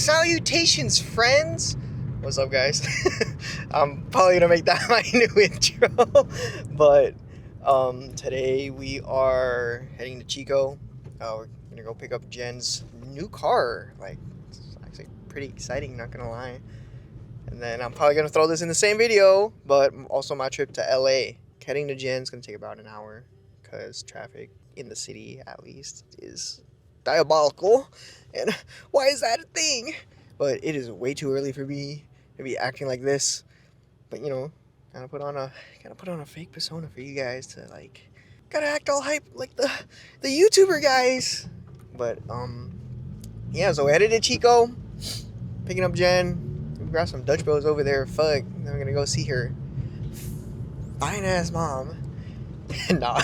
Salutations, friends! What's up, guys? I'm probably gonna make that my new intro, but today we are heading to Chico. We're gonna go pick up Jen's new car. Like, it's actually pretty exciting, not gonna lie. And then I'm probably gonna throw this in the same video, but also my trip to LA. Heading to Jen's gonna take about an hour, because traffic in the city, at least, is diabolical. And why is that a thing? But it is way too early for me to be acting like this. But you know, gotta put on a fake persona for you guys to gotta act all hype like the YouTuber guys. But yeah, so we're headed to Chico, picking up Jen. We got some Dutch Bros over there. Fuck, then we're gonna go see her fine ass mom. Nah,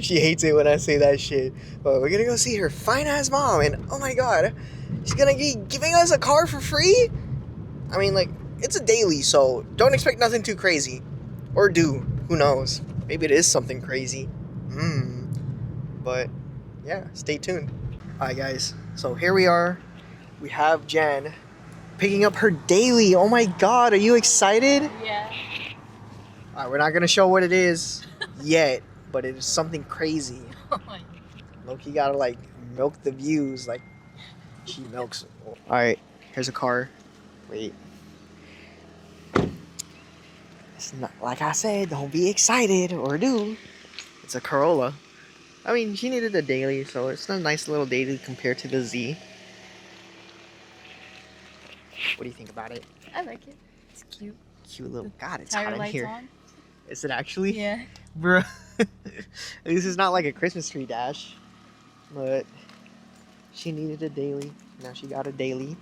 she hates it when I say that shit. But we're gonna go see her fine ass mom, and oh my god, she's gonna be giving us a car for free. I mean, like, it's a daily, so don't expect nothing too crazy, or do. Who knows? Maybe it is something crazy. But yeah, stay tuned. All right, guys. So here we are. We have Jen picking up her daily. Oh my god, are you excited? Yeah. All right, we're not gonna show what it is yet, but it is something crazy. Oh my god. Loki gotta like milk the views like she milks. All right, here's a car. Wait. It's not like I said. Don't be excited, or do. It's a Corolla. I mean, she needed a daily, so it's a nice little daily compared to the Z. What do you think about it? I like it. It's cute. Cute little. God, it's Tire hot in lights here. on. Is it actually? Yeah. Bro. This is not like a Christmas tree dash. But she needed a daily. Now she got a daily.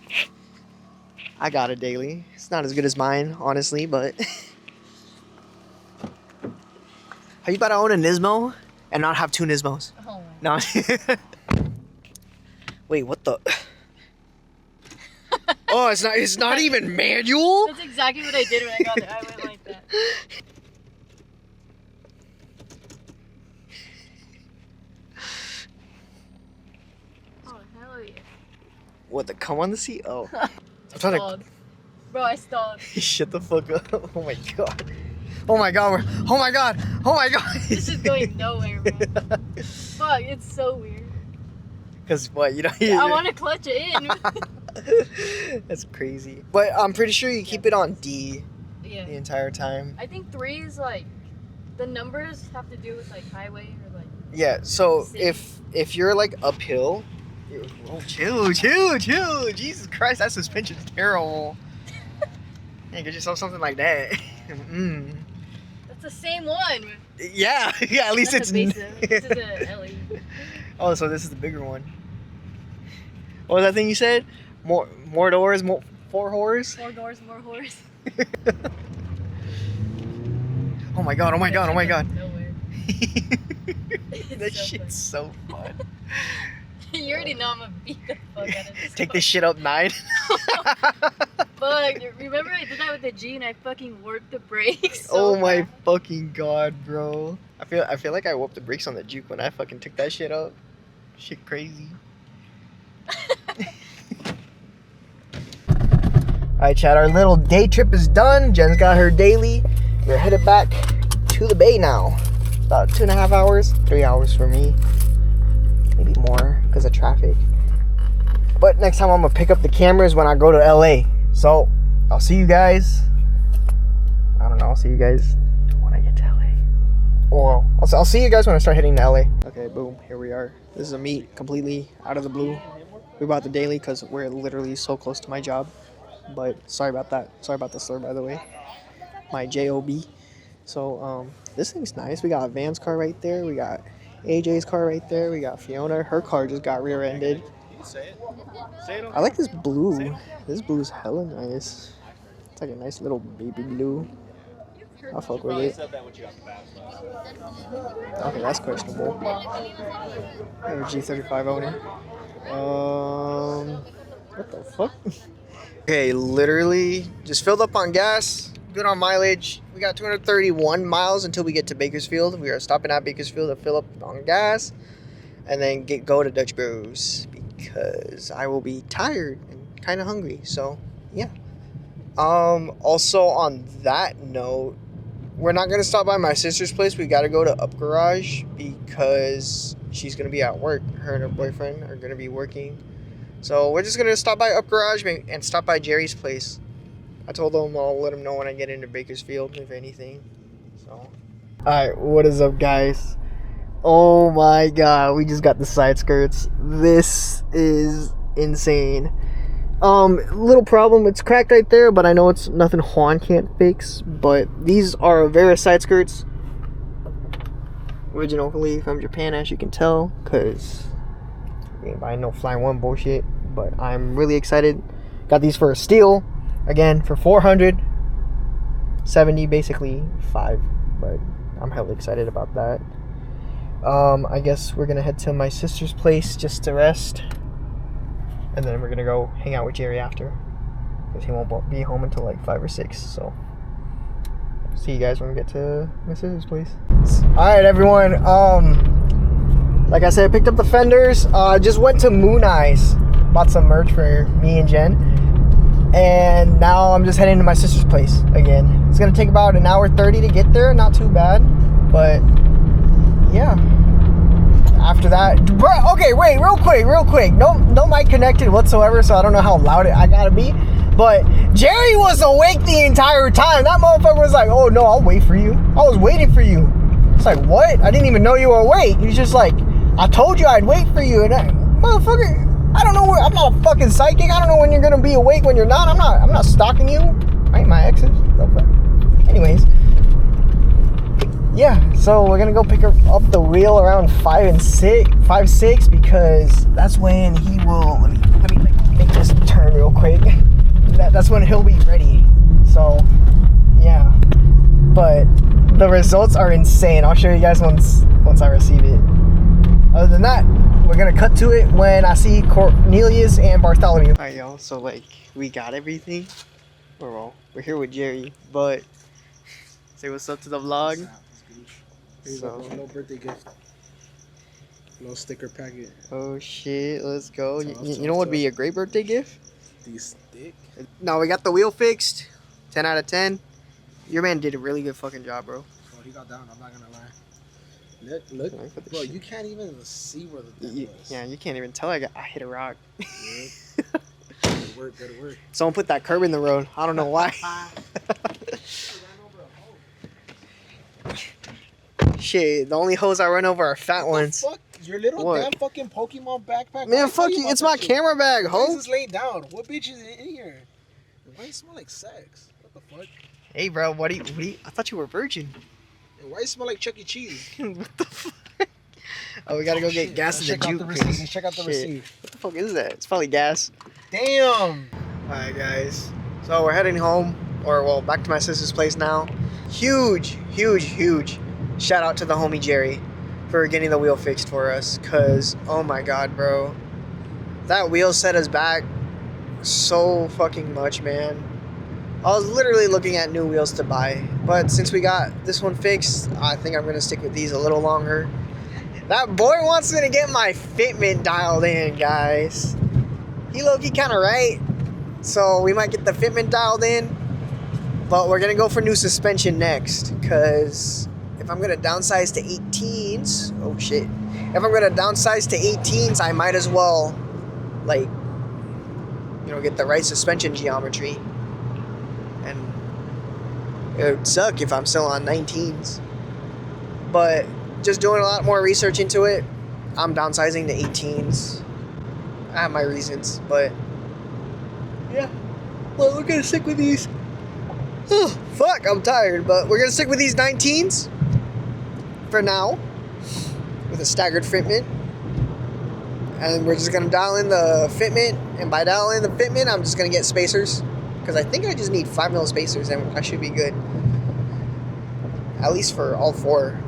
I got a daily. It's not as good as mine, honestly, but are you about to own a Nismo and not have two Nismos? Oh my No. Wait, what the? Oh, it's not even manual? That's exactly what I did when I got it. I went like that. Oh, hell yeah. What, the come on the seat? Oh. I'm trying to. Stalled. Bro, I stalled. Shut the fuck up. Oh my god. Oh my god. Oh my god. Oh my god. This is going nowhere, bro. Fuck, it's so weird. Because what, you know? I want to clutch it in. That's crazy. But I'm pretty sure you keep it on D Yeah. the entire time. I think 3 is like, the numbers have to do with like highway or like. Yeah, so City. if you're like uphill, oh, chill. Jesus Christ, that suspension's terrible. Yeah, get yourself something like that. That's the same one. Yeah, at least That's it's. a basic. This is a LE. Oh, so this is the bigger one. What was that thing you said? More doors, four whores? 4 doors, more horse. Oh my god. Nowhere. That so shit's so fun. You already know I'm gonna beat the fuck out of this. Take this shit up 9. Fuck, remember I did that with the G and I fucking warped the brakes? Oh my fucking god, bro. I feel like I whooped the brakes on the Juke when I fucking took that shit up. Shit crazy. Alright, Chad, our little day trip is done. Jen's got her daily. We're headed back to the bay now. About 2.5 hours, 3 hours for me. Maybe more because of traffic. But next time I'm gonna pick up the cameras when I go to LA. So I'll see you guys. I don't know, I'll see you guys when I get to LA. Or I'll see you guys when I start heading to LA. Okay, boom, here we are. This is a meet completely out of the blue. We bought the daily because we're literally so close to my job. But sorry about that. Sorry about the slur, by the way. My JOB. So this thing's nice. We got Van's car right there. We got AJ's car right there. We got Fiona. Her car just got rear-ended. I like this blue. This blue is hella nice. It's like a nice little baby blue. I'll fuck with it. Okay, that's questionable. I have a G35 owner. What the fuck? Okay, literally just filled up on gas. Good on mileage. We got 231 miles until we get to Bakersfield. We are stopping at Bakersfield to fill up on gas and then go to Dutch Bros because I will be tired and kind of hungry. So yeah. Also on that note, we're not gonna stop by my sister's place. We gotta go to Up Garage because she's gonna be at work. Her and her boyfriend are gonna be working. So we're just gonna stop by Up Garage and stop by Jerry's place. I told them I'll let him know when I get into Bakersfield, if anything. So. Alright, what is up, guys? Oh my god, we just got the side skirts. This is insane. Little problem, it's cracked right there, but I know it's nothing Juan can't fix. But these are Vera side skirts. Originally from Japan, as you can tell, because we ain't buying no Fly One bullshit. But I'm really excited. Got these for a steal, again, for $470, basically 5. But I'm hella excited about that. I guess we're gonna head to my sister's place just to rest. And then we're gonna go hang out with Jerry after, because he won't be home until like 5 or 6. So see you guys when we get to my sister's place. All right, everyone. Like I said, I picked up the fenders. Just went to Moon Eyes, bought some merch for me and Jen, and now I'm just heading to my sister's place again. It's gonna take about an hour 30 to get there. Not too bad, but yeah. After that, bro, okay, wait, real quick. No mic connected whatsoever, so I don't know how loud I gotta be. But Jerry was awake the entire time. That motherfucker was like, "Oh no, I'll wait for you. I was waiting for you." It's like, what? I didn't even know you were awake. He's just like, "I told you I'd wait for you." And motherfucker, I don't know. I'm not a fucking psychic. I don't know when you're gonna be awake, when you're not. I'm not stalking you. I ain't my exes. No fuck. Anyways. Yeah, so we're gonna go pick up the wheel around 5 6 because that's when he will. Let me like make this turn real quick. That's when he'll be ready. So yeah, but the results are insane. I'll show you guys once I receive it. Other than that, we're gonna cut to it when I see Cornelius and Bartholomew. All right, y'all. So like we got everything. We're here with Jerry, but say what's up to the vlog. So, no birthday gift. No sticker packet. Oh shit, let's go. You know what would be a great birthday gift? These stick. No, we got the wheel fixed. 10 out of 10. Your man did a really good fucking job, bro. Oh, he got down, I'm not gonna lie. Look, bro, you can't even see where the thing was. Yeah, you can't even tell I hit a rock. Good work. Someone put that curb in the road. I don't know why. Shit, the only hoes I run over are fat ones. Fuck, your little damn fucking Pokemon backpack. Man, fuck you. It's my camera bag, ho. Why is this laid down? What bitch is in here? Why do you smell like sex? What the fuck? Hey, bro, what do you? I thought you were a virgin. And why do you smell like Chuck E. Cheese? What the fuck? Oh, we gotta go get gas in the juke. Check out the receipt. What the fuck is that? It's probably gas. Damn. Alright, guys. So we're heading home, or well, back to my sister's place now. Huge shout out to the homie Jerry for getting the wheel fixed for us, cause oh my god, bro, that wheel set us back so fucking much, man. I was literally looking at new wheels to buy, but since we got this one fixed, I think I'm gonna stick with these a little longer. That boy wants me to get my fitment dialed in, guys. He low-key kind of right, so we might get the fitment dialed in, but we're gonna go for new suspension next, cause if I'm gonna downsize to 18s, oh shit. If I'm gonna downsize to 18s, I might as well, like, you know, get the right suspension geometry. And it would suck if I'm still on 19s. But just doing a lot more research into it, I'm downsizing to 18s. I have my reasons, but yeah. Well, we're gonna stick with these. Oh, fuck, I'm tired, but we're gonna stick with these 19s. For now, with a staggered fitment, and we're just gonna dial in the fitment, and by dialing in the fitment, I'm just gonna get spacers, because I think I just need 5mm spacers and I should be good, at least for all 4.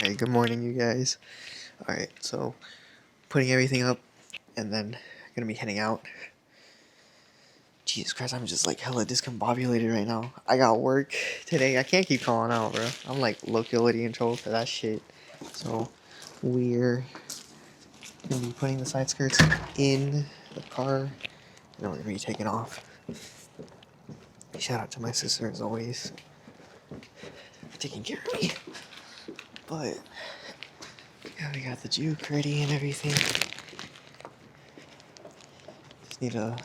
Alright, good morning, you guys. Alright, so putting everything up and then gonna be heading out. Jesus Christ, I'm just like hella discombobulated right now. I got work today. I can't keep calling out, bro. I'm like locality in trouble for that shit. So we're gonna be putting the side skirts in the car, and then we're gonna be taking off. Shout out to my sister as always for taking care of me. But yeah, we got the juke ready and everything. Just need to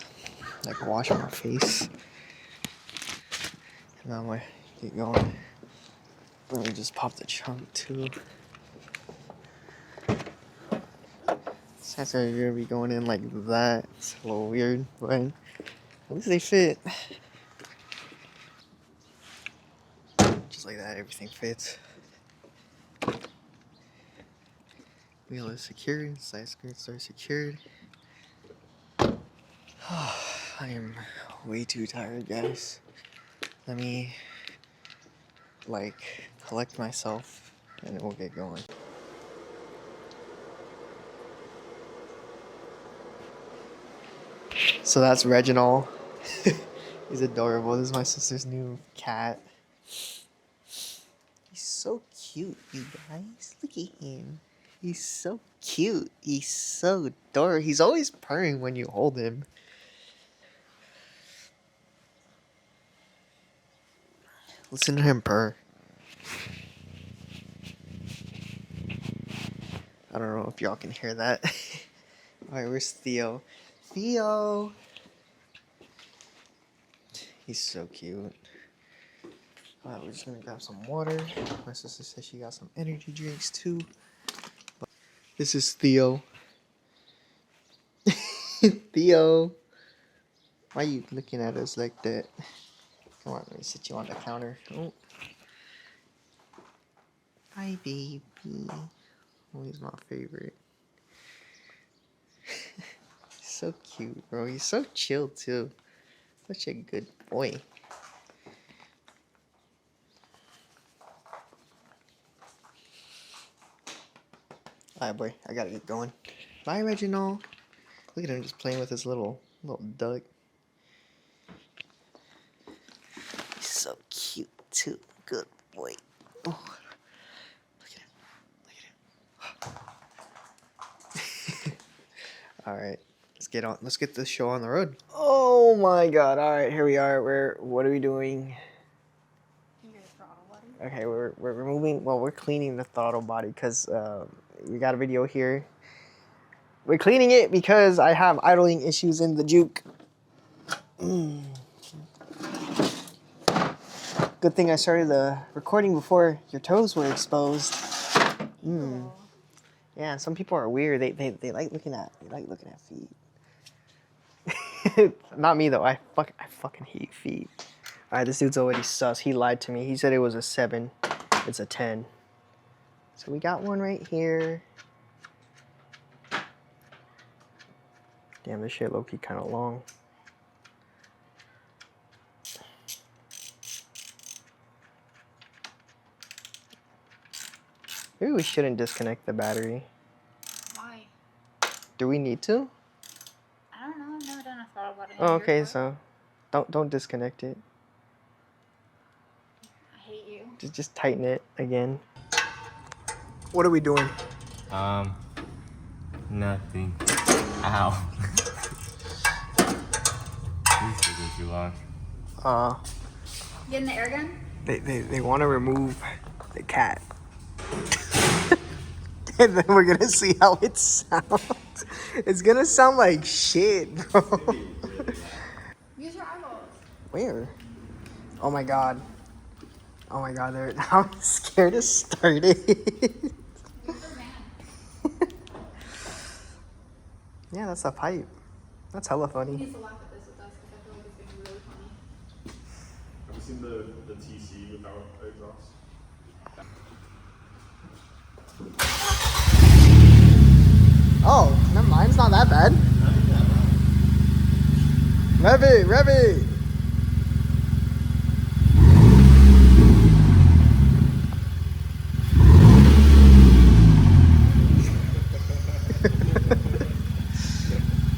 like wash my face. And then I'm gonna get going. Let me just pop the trunk too. Sounds like you're gonna be going in like that. It's a little weird, but at least they fit. Just like that, everything fits. Wheel is secured, side skirts are secured. I am way too tired, guys. Let me like collect myself and then we'll get going. So that's Reginald. He's adorable. This is my sister's new cat. He's so cute, you guys. Look at him. He's so cute. He's so adorable. He's always purring when you hold him. Listen to him purr. I don't know if y'all can hear that. Alright, where's Theo? Theo! He's so cute. Alright, we're just gonna grab some water. My sister says she got some energy drinks too. But this is Theo. Theo! Why are you looking at us like that? Come on, let me sit you on the counter. Oh. Hi, baby. Oh, he's my favorite. He's so cute, bro. He's so chill, too. Such a good boy. Alright, boy. I gotta get going. Bye, Reginald. Look at him just playing with his little duck. He's so cute, too. Good boy. Oh. Alright, let's get this show on the road. Oh my god, alright, here we are. What are we doing? Okay, we're removing, well, we're cleaning the throttle body because we got a video here. We're cleaning it because I have idling issues in the juke. Good thing I started the recording before your toes were exposed. Yeah, some people are weird. They like looking at feet. Not me though. I fucking hate feet. All right, this dude's already sus. He lied to me. He said it was a 7. It's a 10. So we got one right here. Damn, this shit low-key kind of long. Maybe we shouldn't disconnect the battery. Why? Do we need to? I don't know. I've never done a throttle body. Oh, okay, so don't disconnect it. I hate you. Just tighten it again. What are we doing? Nothing. Ow. This taking too long. Getting the air gun? They want to remove the cat. And then we're gonna see how it sounds. It's gonna sound like shit, bro. Use your eyeballs. Where? Oh my god. Oh my god, I'm scared to start it. Yeah, that's a pipe. That's hella He funny. needs to laugh at this with us because I feel like it's going to be really funny. Have you seen the TC without exhaust? Oh, never mind. It's not that bad. Rev it, rev it.